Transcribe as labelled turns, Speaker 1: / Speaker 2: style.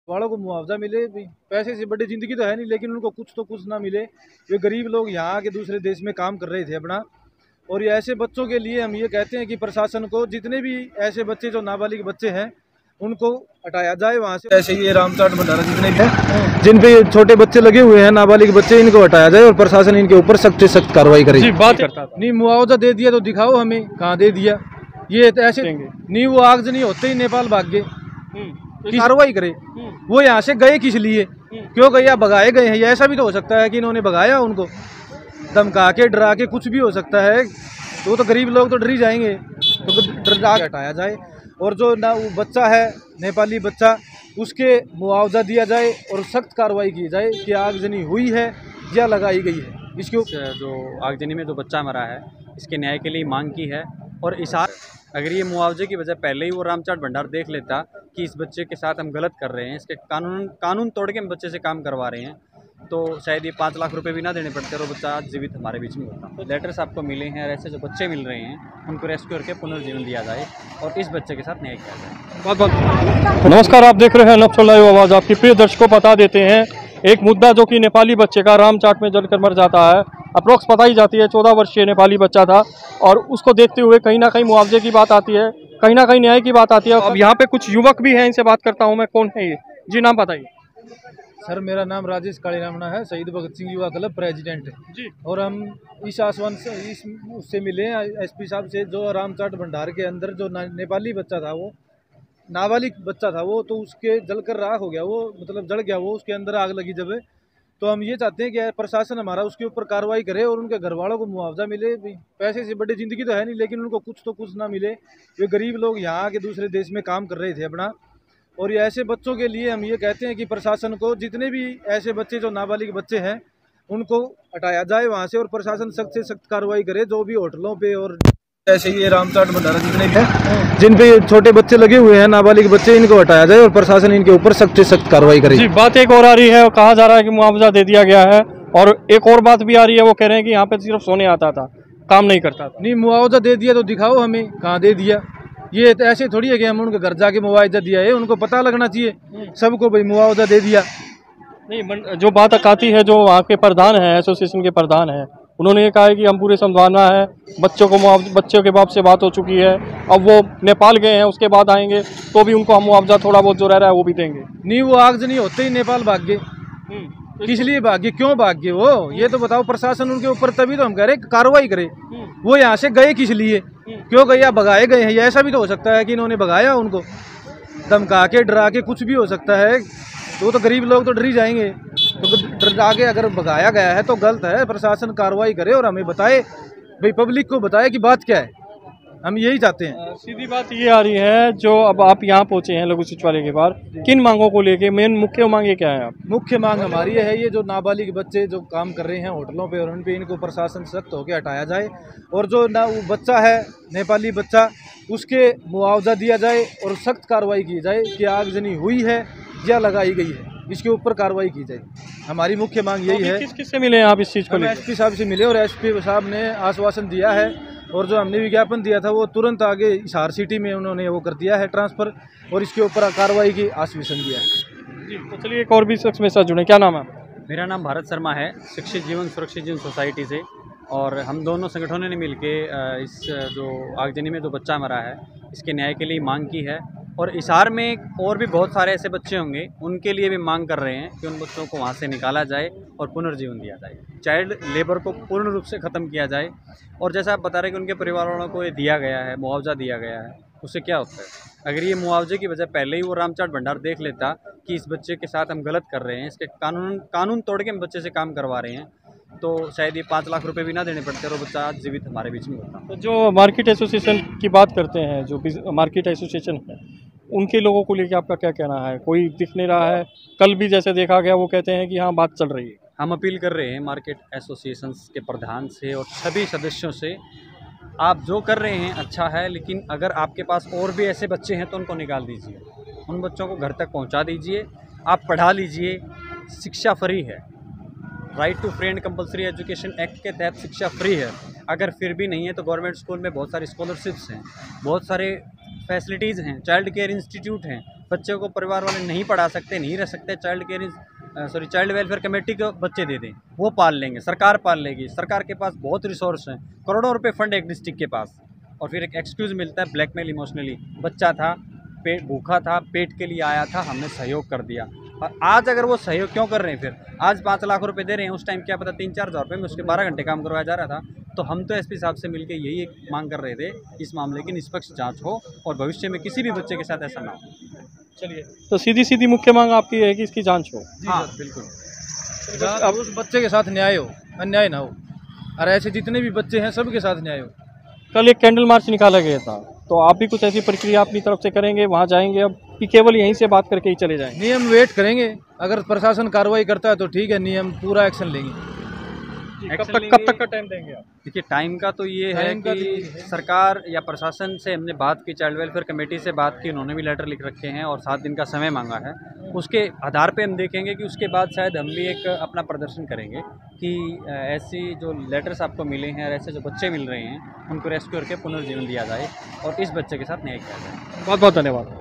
Speaker 1: वालों को मुआवजा मिले, पैसे से बड़ी ज़िंदगी तो है नहीं, लेकिन उनको कुछ तो कुछ ना मिले। ये गरीब लोग यहाँ आके दूसरे देश में काम कर रहे थे अपना, और ये ऐसे बच्चों के लिए हम ये कहते हैं कि प्रशासन को जितने भी ऐसे बच्चे जो नाबालिग बच्चे हैं उनको हटाया जाए वहाँ से। ऐसे ही ये रामचाट भंडारा जितने भी हैं जिन पे छोटे बच्चे लगे हुए हैं, नाबालिग बच्चे, इनको हटाया जाए और प्रशासन इनके ऊपर सख्त से सख्त कार्रवाई करे।
Speaker 2: जी, बात करता था।
Speaker 1: नहीं, मुआवजा दे दिया तो दिखाओ हमें कहाँ दे दिया। ये तो ऐसे नहीं, वो आगजनी होते ही नेपाल भाग गए, कार्रवाई करे। वो यहाँ से गए किस लिए, क्यों गए, या भगाए गए हैं? या ऐसा भी तो हो सकता है कि इन्होंने भगाया, उनको धमका के डरा के, कुछ भी हो सकता है। तो गरीब लोग तो डर ही जाएंगे, तो डरा के हटाया जाए। और जो ना वो बच्चा है नेपाली बच्चा, उसके मुआवजा दिया जाए और सख्त कार्रवाई की जाए कि आगजनी हुई है या लगाई गई है। इसके
Speaker 3: जो आगजनी में जो बच्चा मरा है, इसके न्याय के लिए मांग की है। और अगर ये मुआवजे की वजह पहले ही वो रामचाट भंडार देख लेता कि इस बच्चे के साथ हम गलत कर रहे हैं, इसके कानून तोड़ के हम बच्चे से काम करवा रहे हैं, तो शायद ये 5 लाख रुपए भी ना देने पड़ते और बच्चा आज जीवित हमारे बीच में होता। तो लेटर्स आपको मिले हैं, और ऐसे जो बच्चे मिल रहे हैं उनको रेस्क्यू करके पुनर्जीवन दिया जाए और इस बच्चे के साथ न्याय किया जाए।
Speaker 2: बहुत बहुत नमस्कार, आप देख रहे हैं नब्ज लाइव आवाज़। आपकी प्रिय दर्शकों बता देते हैं एक मुद्दा जो कि नेपाली बच्चे का रामचाट में जलकर मर जाता है। अप्रोक्स बताई जाती है 14 वर्षीय नेपाली बच्चा था, और उसको देखते हुए कहीं ना कहीं मुआवजे की बात आती है, कहीं ना कहीं न्याय की बात आती है। अब यहाँ पे कुछ युवक भी हैं, इनसे बात करता हूँ मैं। कौन है ये? जी, नाम बताइए।
Speaker 1: सर, मेरा नाम राजेश कालीरामना है, शहीद भगत सिंह युवा क्लब प्रेसिडेंट है जी। और हम इस आसवन से उससे मिले हैं एसपी साहब से, जो रामचाट भंडार के अंदर जो नेपाली बच्चा था, वो नाबालिग बच्चा था, वो तो उसके जलकर राख हो गया, वो मतलब जल गया, वो उसके अंदर आग लगी जब। तो हम ये चाहते हैं कि प्रशासन हमारा उसके ऊपर कार्रवाई करे और उनके घर वालों को मुआवजा मिले। पैसे से बड़ी ज़िंदगी तो है नहीं, लेकिन उनको कुछ तो कुछ ना मिले। ये गरीब लोग यहाँ आके दूसरे देश में काम कर रहे थे अपना, और ये ऐसे बच्चों के लिए हम ये कहते हैं कि प्रशासन को जितने भी ऐसे बच्चे जो नाबालिग बच्चे हैं उनको हटाया जाए वहाँ से, और प्रशासन सख्त से सख्त कार्रवाई करे। जो भी होटलों पे और ऐसे ही ये रामचाट भंडारा जितने भी हैं जिन पे छोटे बच्चे लगे हुए हैं, नाबालिग बच्चे, इनको हटाया जाए और प्रशासन इनके ऊपर सख्त से सख्त कार्रवाई करे।
Speaker 2: जी, बात एक और आ रही है, और कहा जा रहा है कि मुआवजा दे दिया गया है, और एक और बात भी आ रही है, वो कह रहे हैं कि यहाँ पे सिर्फ सोने आता था, काम नहीं करता था।
Speaker 1: नहीं, मुआवजा दे दिया तो दिखाओ हमें कहाँ दे दिया। ये तो ऐसे थोड़ी है कि हम उनके घर जाके मुआवजा दिया है, उनको पता लगना चाहिए सबको, भाई मुआवजा दे दिया।
Speaker 2: नहीं, जो बात आती है, जो वहाँ के प्रधान हैं, एसोसिएशन के प्रधान हैं, उन्होंने ये कहा है कि हम पूरे समझाना है बच्चों को, बच्चों के बाप से बात हो चुकी है, अब वो नेपाल गए हैं, उसके बाद आएंगे तो भी उनको हम मुआवजा थोड़ा बहुत जो रह रहा है वो भी देंगे।
Speaker 1: नहीं, वो आगजनी होते ही नेपाल भाग गए। किस लिए भाग गए, क्यों भाग गए वो, ये तो बताओ प्रशासन उनके ऊपर, तभी तो हम कह रहे कार्रवाई करे। वो यहाँ से गए किस लिए, क्यों गए, या भगाए गए हैं? या ऐसा भी तो हो सकता है कि इन्होंने भगाया, उनको धमका के डरा के, कुछ भी हो सकता है। तो गरीब लोग तो डर ही जाएंगे, तो डरा के अगर भगाया गया है तो गलत है। प्रशासन कार्रवाई करे और हमें बताए, भाई पब्लिक को बताए कि बात क्या है, हम यही चाहते हैं।
Speaker 2: सीधी बात ये आ रही है, जो अब आप यहाँ पहुँचे हैं लघु सचिवालय के बाहर, किन मांगों को लेके, मेन मुख्य मांग क्या है? आप
Speaker 1: मुख्य मांग हमारी है ये जो नाबालिग बच्चे जो काम कर रहे हैं होटलों पे, और उन पे इनको प्रशासन सख्त होकर हटाया जाए, और जो ना वो बच्चा है नेपाली बच्चा, उसके मुआवजा दिया जाए और सख्त कार्रवाई की जाए कि आगजनी हुई है या लगाई गई है, इसके ऊपर कार्रवाई की जाए। हमारी मुख्य मांग यही है।
Speaker 2: किस से मिले हैं आप इस चीज़ को?
Speaker 1: एसपी साहब से मिले, और एसपी साहब ने आश्वासन दिया है, और जो हमने विज्ञापन दिया था वो तुरंत आगे हिसार सिटी में उन्होंने वो कर दिया है ट्रांसफ़र, और इसके ऊपर कार्रवाई की आश्वासन दिया है
Speaker 2: जी। तो चलिए एक और भी शख्स मेरे साथ जुड़े, क्या नाम है?
Speaker 3: मेरा नाम भारत शर्मा है, शिक्षित जीवन सुरक्षित जीवन सोसाइटी से, और हम दोनों संगठनों ने मिलके इस जो आगजनी में जो बच्चा मरा है, इसके न्याय के लिए मांग की है। और हिसार में और भी बहुत सारे ऐसे बच्चे होंगे, उनके लिए भी मांग कर रहे हैं कि उन बच्चों को वहाँ से निकाला जाए और पुनर्जीवन दिया जाए, चाइल्ड लेबर को पूर्ण रूप से ख़त्म किया जाए। और जैसा आप बता रहे हैं कि उनके परिवार वालों को ये दिया गया है, मुआवजा दिया गया है, उससे क्या होता है? अगर ये मुआवजे की वजह पहले ही वो रामचाट भंडार देख लेता कि इस बच्चे के साथ हम गलत कर रहे हैं, इसके कानून तोड़ के हम बच्चे से काम करवा रहे हैं, तो शायद ये 5 लाख रुपए भी ना देने पड़ते और बच्चा आज जीवित हमारे बीच में होता।
Speaker 2: तो जो मार्केट एसोसिएशन की बात करते हैं, जो मार्केट एसोसिएशन है, उनके लोगों को लेकर आपका क्या कहना है? कोई दिख नहीं रहा है, कल भी जैसे देखा गया वो कहते हैं कि हाँ बात चल रही है।
Speaker 3: हम अपील कर रहे हैं मार्केट एसोसिएशन के प्रधान से और सभी सदस्यों से, आप जो कर रहे हैं अच्छा है, लेकिन अगर आपके पास और भी ऐसे बच्चे हैं तो उनको निकाल दीजिए, उन बच्चों को घर तक पहुंचा दीजिए, आप पढ़ा लीजिए, शिक्षा फ्री है। Right to free and compulsory education act के तहत शिक्षा फ्री है। अगर फिर भी नहीं है तो गवर्नमेंट स्कूल में बहुत सारी स्कॉलरशिप्स हैं, बहुत सारे फैसिलिटीज़ हैं, चाइल्ड केयर इंस्टीट्यूट हैं, बच्चे को परिवार वाले नहीं पढ़ा सकते, नहीं रह सकते, चाइल्ड वेलफेयर कमेटी को बच्चे दे दें, वो पाल लेंगे, सरकार पाल लेगी। सरकार के पास बहुत रिसोर्स हैं, करोड़ों रुपए फंड है एक डिस्ट्रिक्ट के पास, और फिर एक एक्सक्यूज़ मिलता है ब्लैकमेल इमोशनली। बच्चा था, पेट भूखा था, पेट के लिए आया था, हमने सहयोग कर दिया। और आज अगर वो सहयोग क्यों कर रहे हैं, फिर आज 5 लाख रुपए दे रहे हैं, उस टाइम क्या पता 3-4 हज़ार रुपये में उसके 12 घंटे काम करवाया जा रहा था। तो हम तो एसपी साहब से मिलकर यही एक मांग कर रहे थे, इस मामले की निष्पक्ष जांच हो और भविष्य में किसी भी बच्चे के साथ ऐसा ना हो।
Speaker 2: चलिए, तो सीधी मुख्य मांग आपकी है कि इसकी जांच हो।
Speaker 3: हाँ बिल्कुल,
Speaker 1: अब उस बच्चे के साथ न्याय हो, अन्याय ना हो, और ऐसे जितने भी बच्चे हैं सबके साथ न्याय हो।
Speaker 2: कल एक कैंडल मार्च निकाला गया था, तो आप भी कुछ ऐसी प्रक्रिया अपनी तरफ से करेंगे, वहाँ जाएंगे अब कि केवल यहीं से बात करके ही चले जाएंगे?
Speaker 1: नियम वेट करेंगे, अगर प्रशासन कार्रवाई करता है तो ठीक है, नियम पूरा एक्शन लेंगे।
Speaker 2: कब तक का टाइम देंगे आप?
Speaker 3: देखिए, टाइम का तो ये है
Speaker 1: टाइम का
Speaker 3: कि
Speaker 1: तो ये है।
Speaker 3: सरकार या प्रशासन से हमने बात की, चाइल्ड वेलफेयर कमेटी से बात की, उन्होंने भी लेटर लिख रखे हैं और 7 दिन का समय मांगा है। उसके आधार पे हम देखेंगे कि उसके बाद शायद हम भी एक अपना प्रदर्शन करेंगे कि ऐसी जो लेटर्स आपको मिले हैं और ऐसे जो बच्चे मिल रहे हैं उनको रेस्क्यू करके पुनर्जीवन दिया जाए और इस बच्चे के साथ न्याय किया जाए।
Speaker 2: बहुत बहुत धन्यवाद।